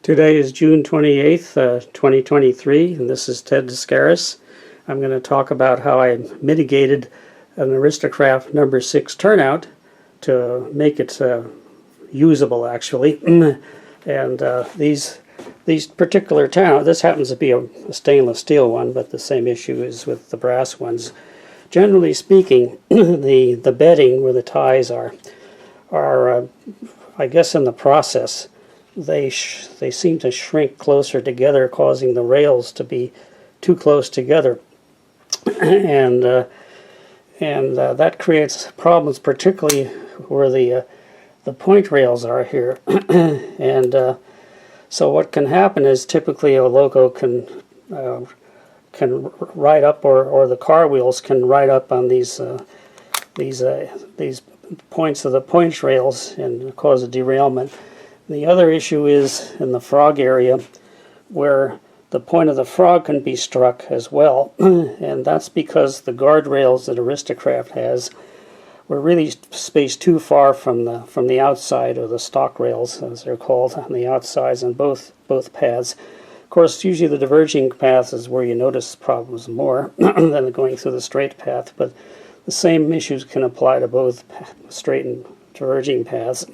Today is June 28th, 2023, and this is Ted Doskaris. I'm going to talk about how I mitigated an Aristo-Craft number 6 turnout to make it usable, actually. And these particular turnout, this happens to be a stainless steel one, but the same issue is with the brass ones. Generally speaking, the bedding where the ties are I guess in the process, they seem to shrink closer together, causing the rails to be too close together, and that creates problems, particularly where the point rails are here. And so what can happen is typically a loco can ride up, or the car wheels can ride up on these points of the point rails and cause a derailment. The other issue is in the frog area, where the point of the frog can be struck as well, and that's because the guardrails that Aristo-Craft has were really spaced too far from the outside, or the stock rails as they're called, on the outsides on both paths. Of course, usually the diverging path is where you notice problems more than going through the straight path, but the same issues can apply to both straight and diverging paths.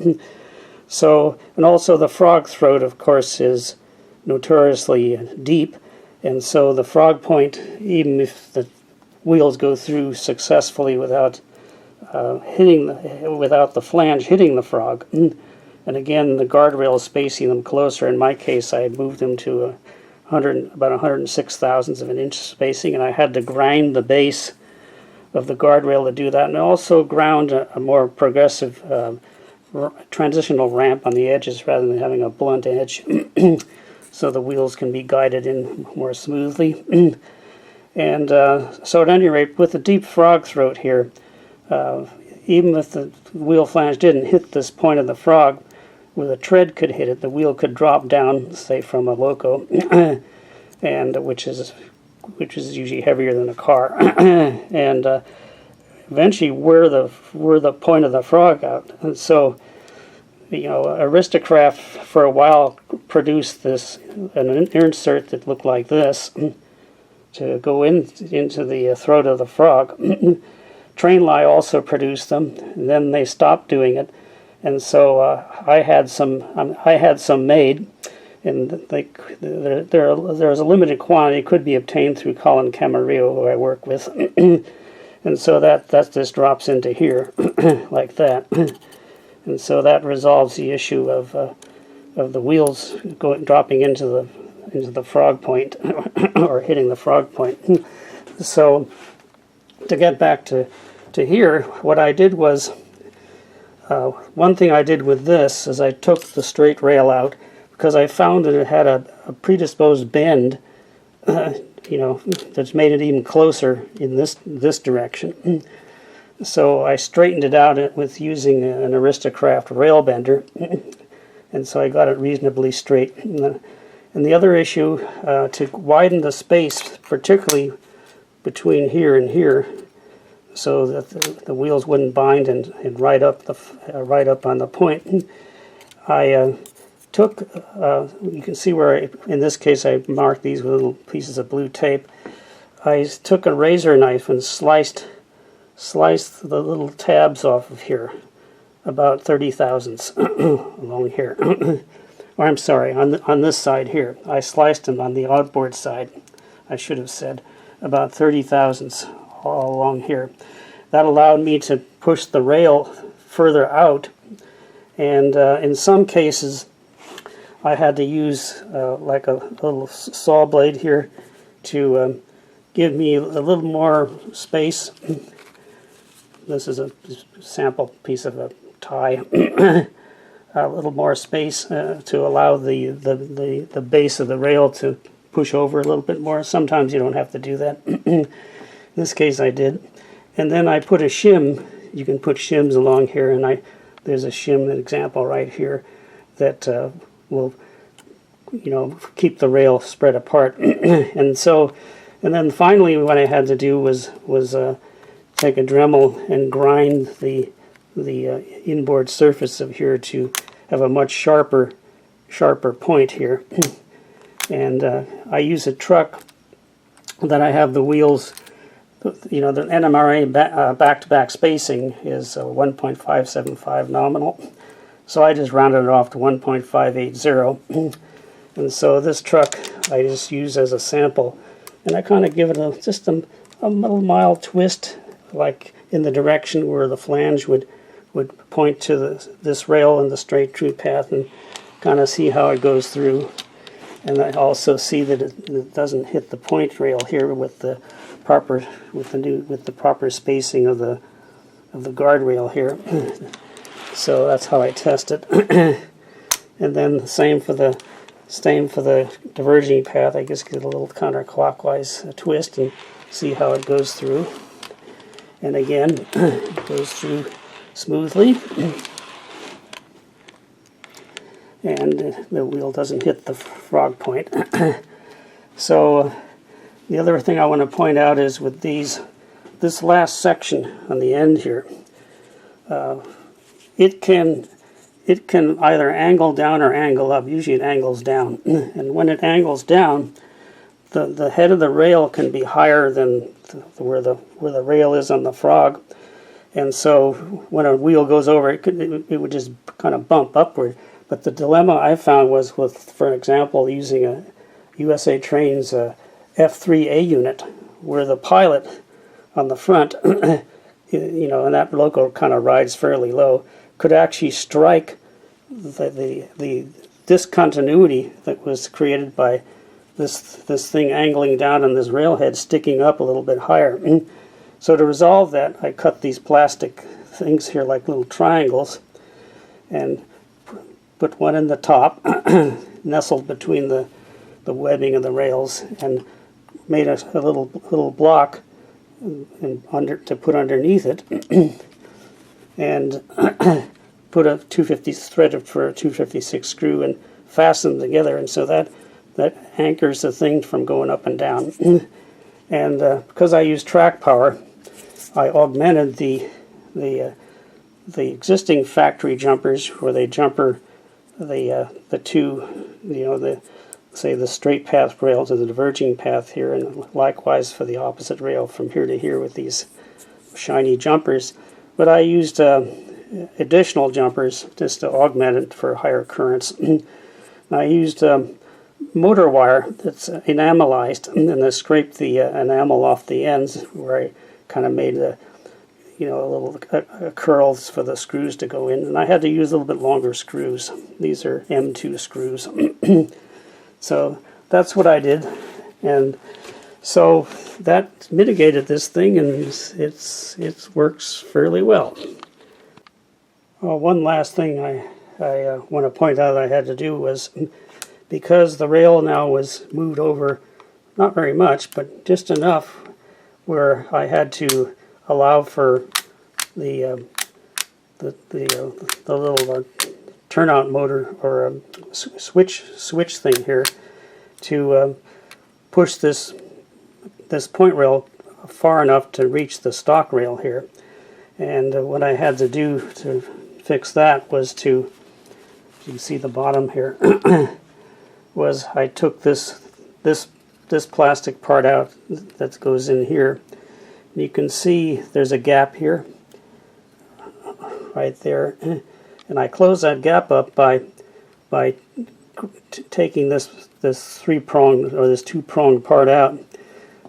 So, and also the frog throat, of course, is notoriously deep, and so the frog point, even if the wheels go through successfully without the flange hitting the frog, and again the guardrail is spacing them closer. In my case, I moved them to about 106 thousandths of an inch spacing, and I had to grind the base of the guardrail to do that, and also ground a more progressive transitional ramp on the edges rather than having a blunt edge, so the wheels can be guided in more smoothly. And so at any rate, with the deep frog throat here, even if the wheel flange didn't hit this point of the frog, where the tread could hit it, the wheel could drop down, say from a loco, and which is usually heavier than a car, and eventually wear the point of the frog out. And so, Aristo-Craft for a while produced an insert that looked like this to go into the throat of the frog. Trainline also produced them, and then they stopped doing it, and so I had some made, and there's a limited quantity. It could be obtained through Colin Camarillo, who I work with. And so that just drops into here like that, and so that resolves the issue of the wheels dropping into the frog point or hitting the frog point. So to get back to here, what I did was one thing I did with this is I took the straight rail out because I found that it had a predisposed bend. That's made it even closer in this direction. So I straightened it out with using an Aristo-Craft rail bender, and so I got it reasonably straight. And the other issue, to widen the space, particularly between here and here, so that the wheels wouldn't bind and ride up on the point, I took, you can see where, in this case, I marked these with little pieces of blue tape. I took a razor knife and sliced the little tabs off of here, about 30 thousandths along here. Or I'm sorry, on this side here. I sliced them on the outboard side, I should have said, about 30 thousandths all along here. That allowed me to push the rail further out, and in some cases, I had to use like a little saw blade here to give me a little more space. This is a sample piece of a tie. A little more space to allow the base of the rail to push over a little bit more. Sometimes you don't have to do that. In this case I did. And then I put a shim. You can put shims along here, and there's a shim example right here that will keep the rail spread apart. and then finally what I had to do was take a Dremel and grind the inboard surface of here to have a much sharper sharper point here. And I use a truck that I have the wheels, you know, the NMRA back-to-back spacing is 1.575 nominal. So I just rounded it off to 1.580. And so this truck I just use as a sample. And I kind of give it just a little mild twist, like in the direction where the flange would point to this rail in the straight through path, and kind of see how it goes through. And I also see that it doesn't hit the point rail here with the proper spacing of the guardrail here. So that's how I test it. And then the same for the diverging path. I just get a little counterclockwise twist and see how it goes through. And again, it goes through smoothly. And the wheel doesn't hit the frog point. So the other thing I want to point out is with this last section on the end here, it can either angle down or angle up. Usually it angles down. And when it angles down, the head of the rail can be higher than where the rail is on the frog. And so when a wheel goes over, it would just kind of bump upward. But the dilemma I found was with, for example, using a USA Trains F3A unit, where the pilot on the front, you know, and that loco kind of rides fairly low, could actually strike the discontinuity that was created by this thing angling down and this railhead sticking up a little bit higher. So to resolve that, I cut these plastic things here like little triangles, and put one in the top, nestled between the webbing of the rails, and made a little block to put underneath it, and put a 250 threaded for a 256 screw and fasten them together, and so that anchors the thing from going up and down. And because I use track power, I augmented the existing factory jumpers, where they jumper the two, you know, the straight path rail to the diverging path here, and likewise for the opposite rail from here to here with these shiny jumpers. But I used additional jumpers just to augment it for higher currents. I used motor wire that's enamelized, and then I scraped the enamel off the ends, where I kind of made a little curls for the screws to go in, and I had to use a little bit longer screws. These are M2 screws. So that's what I did, and so that mitigated this thing, and it works fairly well. One last thing I want to point out I had to do was, because the rail now was moved over, not very much, but just enough where I had to allow for the little turnout motor or switch thing here to push this point rail far enough to reach the stock rail here. And what I had to do to fix that was to, you can see the bottom here, was I took this plastic part out that goes in here. You can see there's a gap here, right there, and I close that gap up by taking this three-pronged or this two-pronged part out.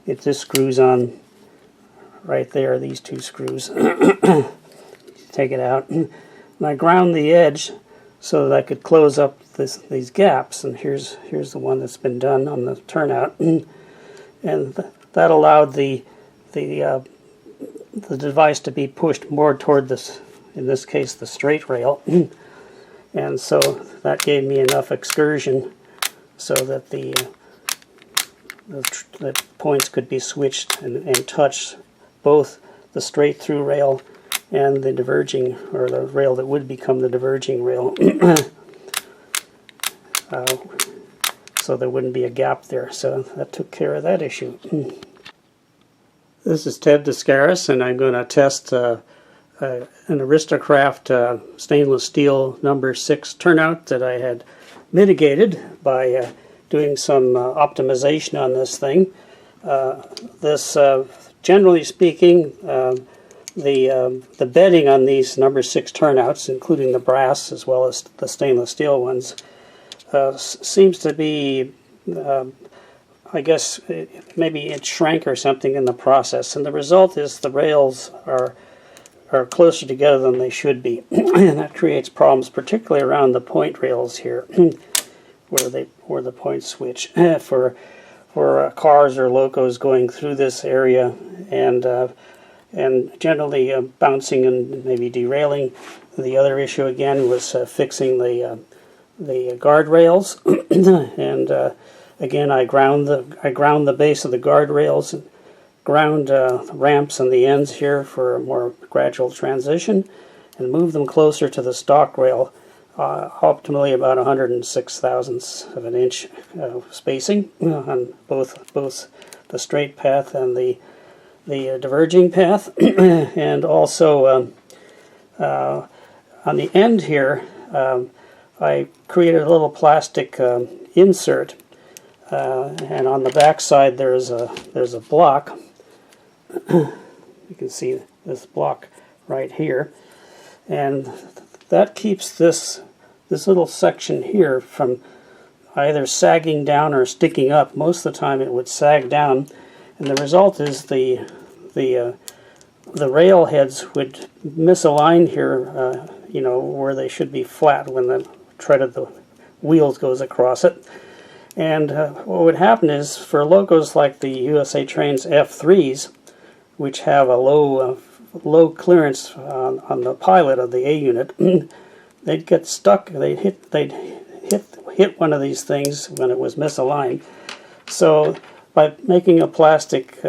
It just screws on right there, these two screws. Take it out, and I ground the edge so that I could close up these gaps. And here's the one that's been done on the turnout, and that allowed the device to be pushed more toward this, in this case, the straight rail. And so that gave me enough excursion so that the points could be switched and touch both the straight through rail and the diverging, or the rail that would become the diverging rail. So there wouldn't be a gap there. So that took care of that issue. This is Ted Doskaris, and I'm going to test an Aristo-Craft stainless steel number 6 turnout that I had mitigated by doing some optimization on this thing. Generally speaking, the bedding on these number 6 turnouts, including the brass as well as the stainless steel ones, seems to be, I guess, maybe it shrank or something in the process, and the result is the rails are closer together than they should be, and that creates problems, particularly around the point rails here, where the points switch for cars or locos going through this area, and generally bouncing and maybe derailing. The other issue again was fixing the guardrails, and again I ground the base of the guardrails, and ground ramps on the ends here for a more gradual transition, and move them closer to the stock rail, optimally about 106 thousandths of an inch spacing on both the straight path and the diverging path. And also on the end here, I created a little plastic insert, and on the back side there's a block. You can see this block right here, and that keeps this little section here from either sagging down or sticking up. Most of the time it would sag down, and the result is the rail heads would misalign here, where they should be flat when the tread of the wheels goes across it. And what would happen is, for locos like the USA Trains F3s, which have a low clearance on the pilot of the A unit, they'd get stuck. They'd hit one of these things when it was misaligned. So by making a plastic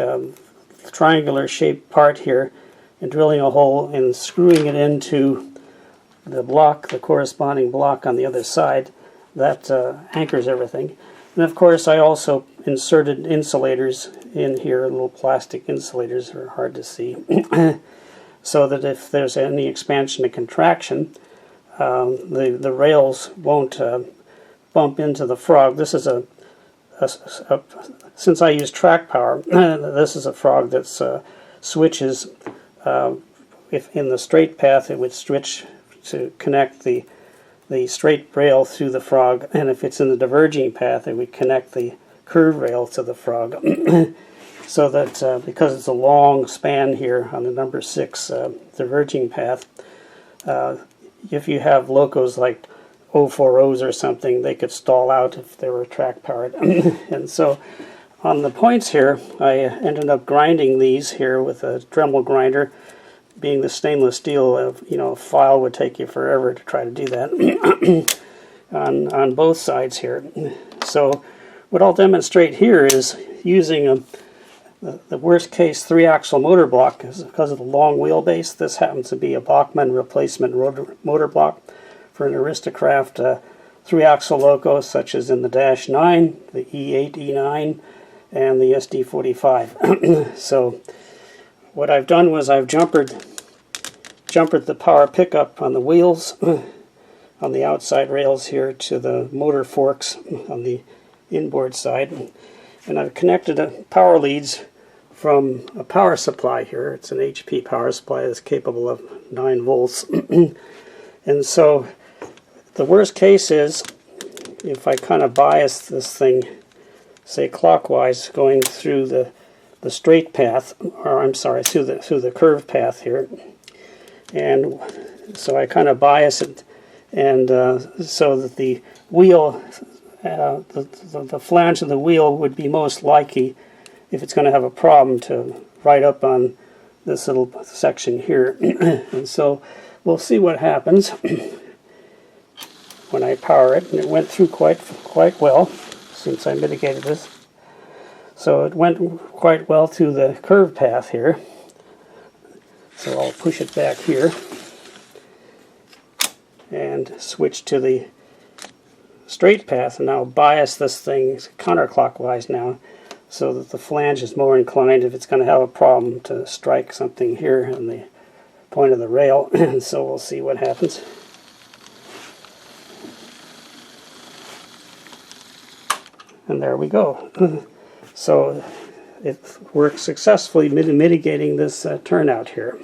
triangular shaped part here and drilling a hole and screwing it into the block, the corresponding block on the other side, that anchors everything. And of course I also inserted insulators in here, little plastic insulators that are hard to see, so that if there's any expansion or contraction, the rails won't bump into the frog. This is since I use track power, this is a frog that switches. If in the straight path, it would switch to connect the straight rail through the frog, and if it's in the diverging path, it would connect the curved rail to the frog. So that because it's a long span here on the number 6 diverging path, if you have locos like 040s or something, they could stall out if they were track powered. And so on the points here, I ended up grinding these here with a Dremel grinder. Being the stainless steel, a file would take you forever to try to do that on both sides here. So what I'll demonstrate here is using the worst case 3-axle motor block, because of the long wheelbase. This happens to be a Bachmann replacement motor block for an Aristo-Craft 3-axle loco, such as in the Dash 9, the E8, E9, and the SD45. So what I've done was I've jumpered the power pickup on the wheels on the outside rails here to the motor forks on the inboard side, and I've connected power leads from a power supply here. It's an HP power supply that's capable of 9 volts. And so the worst case is if I kind of bias this thing, say clockwise, going through the straight path, or I'm sorry, through the curved path here, and so I kind of bias it, and so that the wheel, the flange of the wheel would be most likely, if it's going to have a problem, to right up on this little section here. And so we'll see what happens when I power it. And it went through quite well since I mitigated this. So it went quite well through the curved path here. So I'll push it back here and switch to the straight path, and now bias this thing counterclockwise now, so that the flange is more inclined, if it's going to have a problem, to strike something here on the point of the rail. And so we'll see what happens. And there we go. So it works successfully mitigating this turnout here.